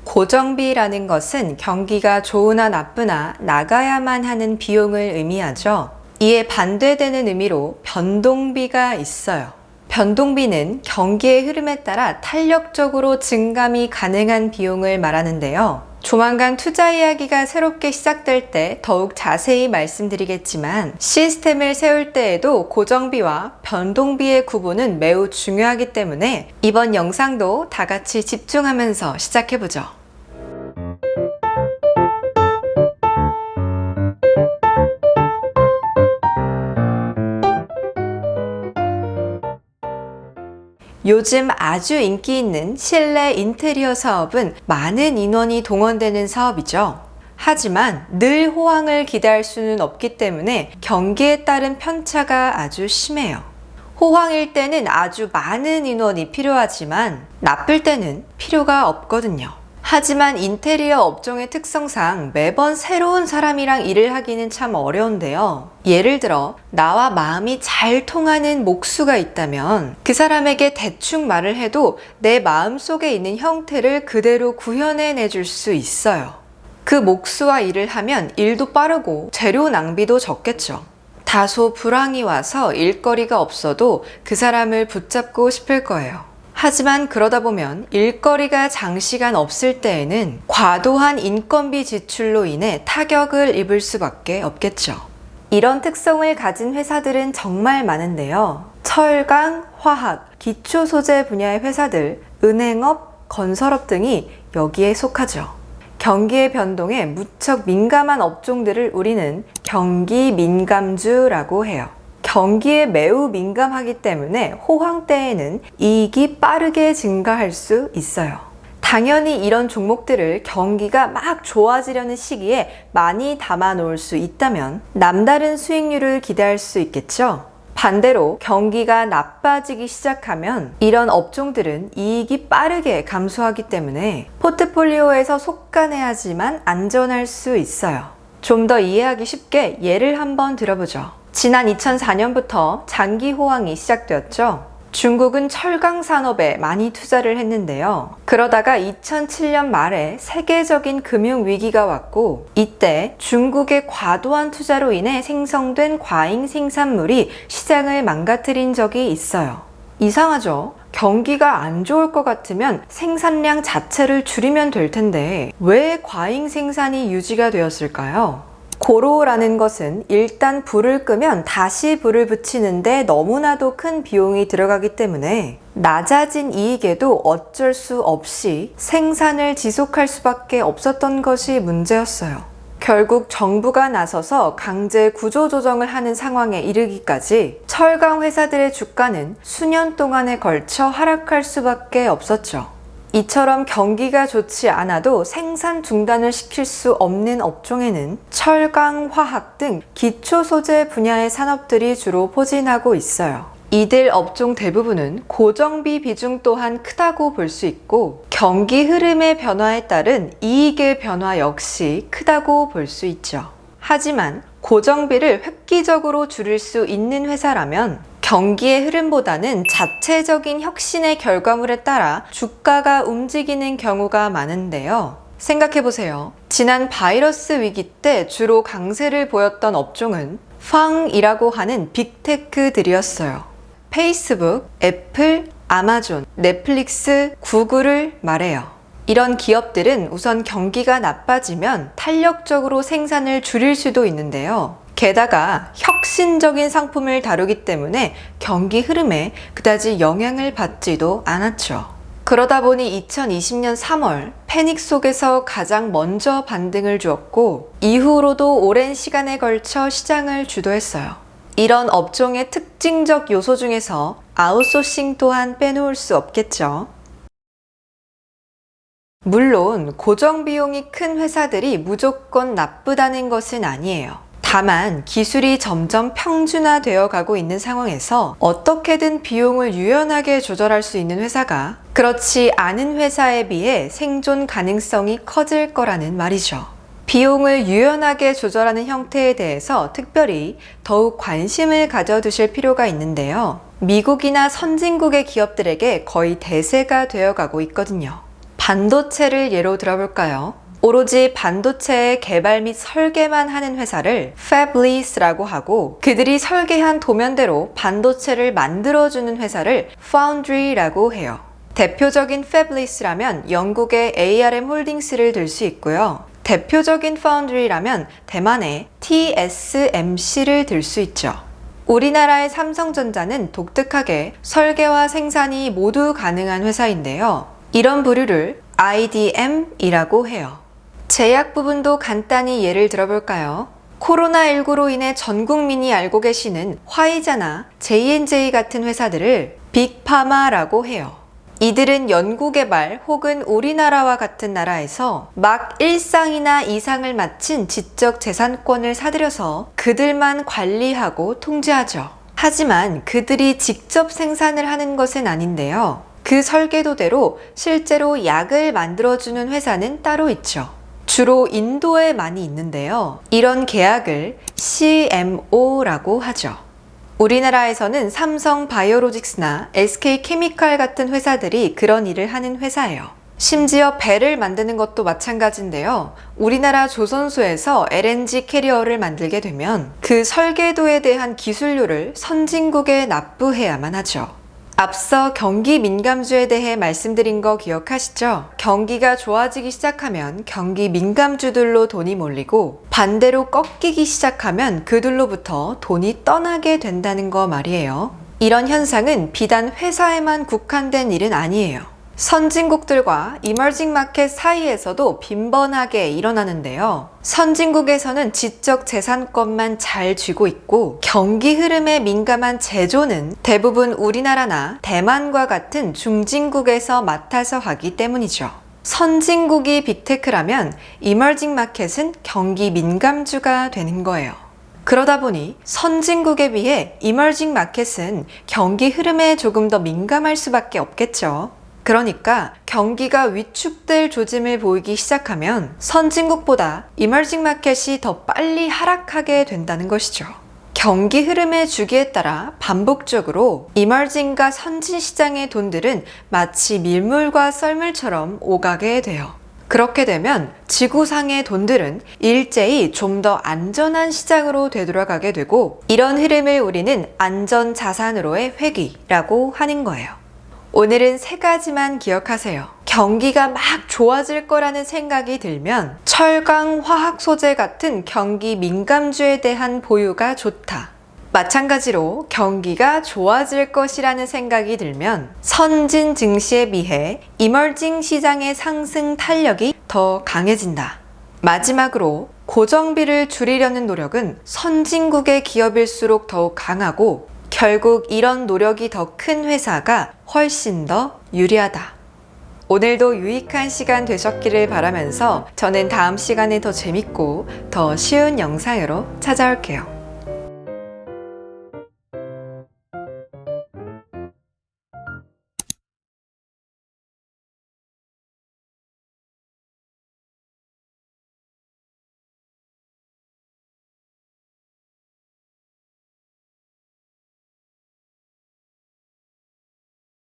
고정비라는 것은 경기가 좋으나 나쁘나 나가야만 하는 비용을 의미하죠. 이에 반대되는 의미로 변동비가 있어요. 변동비는 경기의 흐름에 따라 탄력적으로 증감이 가능한 비용을 말하는데요. 조만간 투자 이야기가 새롭게 시작될 때 더욱 자세히 말씀드리겠지만 시스템을 세울 때에도 고정비와 변동비의 구분은 매우 중요하기 때문에 이번 영상도 다 같이 집중하면서 시작해보죠. 요즘 아주 인기 있는 실내 인테리어 사업은 많은 인원이 동원되는 사업이죠. 하지만 늘 호황을 기대할 수는 없기 때문에 경기에 따른 편차가 아주 심해요. 호황일 때는 아주 많은 인원이 필요하지만 나쁠 때는 필요가 없거든요. 하지만 인테리어 업종의 특성상 매번 새로운 사람이랑 일을 하기는 참 어려운데요. 예를 들어 나와 마음이 잘 통하는 목수가 있다면 그 사람에게 대충 말을 해도 내 마음속에 있는 형태를 그대로 구현해 내줄 수 있어요. 그 목수와 일을 하면 일도 빠르고 재료 낭비도 적겠죠. 다소 불황이 와서 일거리가 없어도 그 사람을 붙잡고 싶을 거예요. 하지만 그러다 보면 일거리가 장시간 없을 때에는 과도한 인건비 지출로 인해 타격을 입을 수밖에 없겠죠. 이런 특성을 가진 회사들은 정말 많은데요. 철강, 화학, 기초 소재 분야의 회사들, 은행업, 건설업 등이 여기에 속하죠. 경기의 변동에 무척 민감한 업종들을 우리는 경기 민감주라고 해요. 경기에 매우 민감하기 때문에 호황 때에는 이익이 빠르게 증가할 수 있어요. 당연히 이런 종목들을 경기가 막 좋아지려는 시기에 많이 담아 놓을 수 있다면 남다른 수익률을 기대할 수 있겠죠. 반대로 경기가 나빠지기 시작하면 이런 업종들은 이익이 빠르게 감소하기 때문에 포트폴리오에서 속가내야지만 안전할 수 있어요. 좀 더 이해하기 쉽게 예를 한번 들어보죠. 지난 2004년부터 장기 호황이 시작되었죠. 중국은 철강 산업에 많이 투자를 했는데요. 그러다가 2007년 말에 세계적인 금융 위기가 왔고 이때 중국의 과도한 투자로 인해 생성된 과잉 생산물이 시장을 망가뜨린 적이 있어요. 이상하죠? 경기가 안 좋을 것 같으면 생산량 자체를 줄이면 될 텐데 왜 과잉 생산이 유지가 되었을까요? 고로라는 것은 일단 불을 끄면 다시 불을 붙이는데 너무나도 큰 비용이 들어가기 때문에 낮아진 이익에도 어쩔 수 없이 생산을 지속할 수밖에 없었던 것이 문제였어요. 결국 정부가 나서서 강제 구조조정을 하는 상황에 이르기까지 철강 회사들의 주가는 수년 동안에 걸쳐 하락할 수밖에 없었죠. 이처럼 경기가 좋지 않아도 생산 중단을 시킬 수 없는 업종에는 철강, 화학 등 기초 소재 분야의 산업들이 주로 포진하고 있어요. 이들 업종 대부분은 고정비 비중 또한 크다고 볼 수 있고 경기 흐름의 변화에 따른 이익의 변화 역시 크다고 볼 수 있죠. 하지만 고정비를 획기적으로 줄일 수 있는 회사라면 경기의 흐름보다는 자체적인 혁신의 결과물에 따라 주가가 움직이는 경우가 많은데요. 생각해보세요. 지난 바이러스 위기 때 주로 강세를 보였던 업종은 팡이라고 하는 빅테크들이었어요. 페이스북, 애플, 아마존, 넷플릭스, 구글을 말해요. 이런 기업들은 우선 경기가 나빠지면 탄력적으로 생산을 줄일 수도 있는데요. 게다가 혁신적인 상품을 다루기 때문에 경기 흐름에 그다지 영향을 받지도 않았죠. 그러다 보니 2020년 3월 패닉 속에서 가장 먼저 반등을 주었고 이후로도 오랜 시간에 걸쳐 시장을 주도했어요. 이런 업종의 특징적 요소 중에서 아웃소싱 또한 빼놓을 수 없겠죠. 물론 고정비용이 큰 회사들이 무조건 나쁘다는 것은 아니에요. 다만 기술이 점점 평준화되어 가고 있는 상황에서 어떻게든 비용을 유연하게 조절할 수 있는 회사가 그렇지 않은 회사에 비해 생존 가능성이 커질 거라는 말이죠. 비용을 유연하게 조절하는 형태에 대해서 특별히 더욱 관심을 가져두실 필요가 있는데요. 미국이나 선진국의 기업들에게 거의 대세가 되어가고 있거든요. 반도체를 예로 들어볼까요? 오로지 반도체의 개발 및 설계만 하는 회사를 Fabless라고 하고, 그들이 설계한 도면대로 반도체를 만들어주는 회사를 Foundry라고 해요. 대표적인 Fabless라면 영국의 ARM 홀딩스를 들 수 있고요. 대표적인 Foundry라면 대만의 TSMC를 들 수 있죠. 우리나라의 삼성전자는 독특하게 설계와 생산이 모두 가능한 회사인데요. 이런 부류를 IDM이라고 해요. 제약 부분도 간단히 예를 들어볼까요? 코로나19로 인해 전 국민이 알고 계시는 화이자나 J&J 같은 회사들을 빅파마라고 해요. 이들은 연구개발 혹은 우리나라와 같은 나라에서 막 1상이나 2상을 마친 지적재산권을 사들여서 그들만 관리하고 통제하죠. 하지만 그들이 직접 생산을 하는 것은 아닌데요. 그 설계도대로 실제로 약을 만들어주는 회사는 따로 있죠. 주로 인도에 많이 있는데요. 이런 계약을 CMO라고 하죠. 우리나라에서는 삼성 바이오로직스나 SK케미칼 같은 회사들이 그런 일을 하는 회사예요. 심지어 배를 만드는 것도 마찬가지인데요. 우리나라 조선소에서 LNG 캐리어를 만들게 되면 그 설계도에 대한 기술료를 선진국에 납부해야만 하죠. 앞서 경기 민감주에 대해 말씀드린 거 기억하시죠? 경기가 좋아지기 시작하면 경기 민감주들로 돈이 몰리고, 반대로 꺾이기 시작하면 그들로부터 돈이 떠나게 된다는 거 말이에요. 이런 현상은 비단 회사에만 국한된 일은 아니에요. 선진국들과 이머징 마켓 사이에서도 빈번하게 일어나는데요. 선진국에서는 지적 재산권만 잘 쥐고 있고, 경기 흐름에 민감한 제조는 대부분 우리나라나 대만과 같은 중진국에서 맡아서 하기 때문이죠. 선진국이 빅테크라면 이머징 마켓은 경기 민감주가 되는 거예요. 그러다 보니 선진국에 비해 이머징 마켓은 경기 흐름에 조금 더 민감할 수밖에 없겠죠. 그러니까 경기가 위축될 조짐을 보이기 시작하면 선진국보다 이머징 마켓이 더 빨리 하락하게 된다는 것이죠. 경기 흐름의 주기에 따라 반복적으로 이머징과 선진 시장의 돈들은 마치 밀물과 썰물처럼 오가게 돼요. 그렇게 되면 지구상의 돈들은 일제히 좀 더 안전한 시장으로 되돌아가게 되고, 이런 흐름을 우리는 안전자산으로의 회귀라고 하는 거예요. 오늘은 3가지만 기억하세요. 경기가 막 좋아질 거라는 생각이 들면 철강, 화학 소재 같은 경기 민감주에 대한 보유가 좋다. 마찬가지로 경기가 좋아질 것이라는 생각이 들면 선진 증시에 비해 이머징 시장의 상승 탄력이 더 강해진다. 마지막으로 고정비를 줄이려는 노력은 선진국의 기업일수록 더욱 강하고, 결국 이런 노력이 더 큰 회사가 훨씬 더 유리하다. 오늘도 유익한 시간 되셨기를 바라면서 저는 다음 시간에 더 재밌고 더 쉬운 영상으로 찾아올게요.